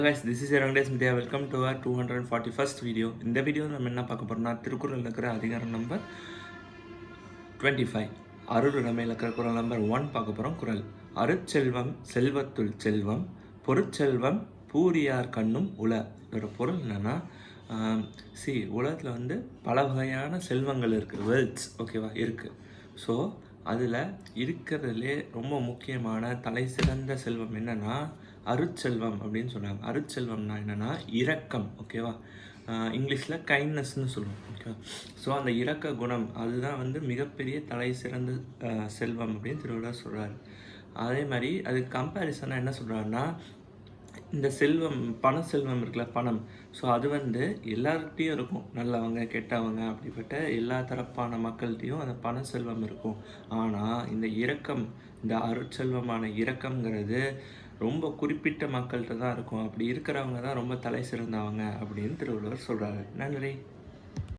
Guys, this is Venkatesa Media. Welcome to our 241st video. இந்த video நம்ம என்ன பார்க்க போறோம்னா திருக்குறள் இருக்கிற அதிகாரம் நம்பர் 25 அருளுடைமையில் இருக்கிற குறள் நம்பர் 1 பார்க்க போறோம். குறள் அருட்செல்வம் செல்வத்துள் செல்வம் பொருட்செல்வம் பூரியார் கண்ணும் உள. இதோட பொருள் என்னன்னா உலகத்தில் வந்து பல வகையான செல்வங்கள் இருக்குது, வெல்த்ஸ் ஓகேவா இருக்குது. ஸோ அதில் இருக்கிறதுலே ரொம்ப முக்கியமான தலை சிறந்த செல்வம் என்னென்னா அருட்செல்வம் அப்படின்னு சொன்னாங்க. அருட்செல்வம்னா என்னென்னா இரக்கம், ஓகேவா. இங்கிலீஷில் கைண்ட்னஸ்ன்னு சொல்லுவோம், ஓகேவா. ஸோ அந்த இரக்க குணம் அதுதான் வந்து மிகப்பெரிய தலை சிறந்த செல்வம் அப்படின்னு திருவள்ளுவர் சொல்கிறார். அதே மாதிரி அதுக்கு கம்பேரிசனாக என்ன சொல்கிறாருன்னா, இந்த செல்வம் பண செல்வம் இருக்குல்ல, பணம். ஸோ அது வந்து எல்லார்கிட்டையும் இருக்கும், நல்லவங்க கெட்டவங்க அப்படிப்பட்ட எல்லா தரப்பான மக்கள்கிட்டையும் அந்த பண செல்வம் இருக்கும். ஆனால் இந்த இரக்கம், இந்த அருட்செல்வமான இரக்கம்ங்கிறது ரொம்ப குறிப்பிட்ட மக்கள்கிட்ட தான் இருக்கும். அப்படி இருக்கிறவங்க தான் ரொம்ப தலை சிறந்தவங்க அப்படின்னு திருவள்ளுவர் சொல்கிறாரு. நன்றி.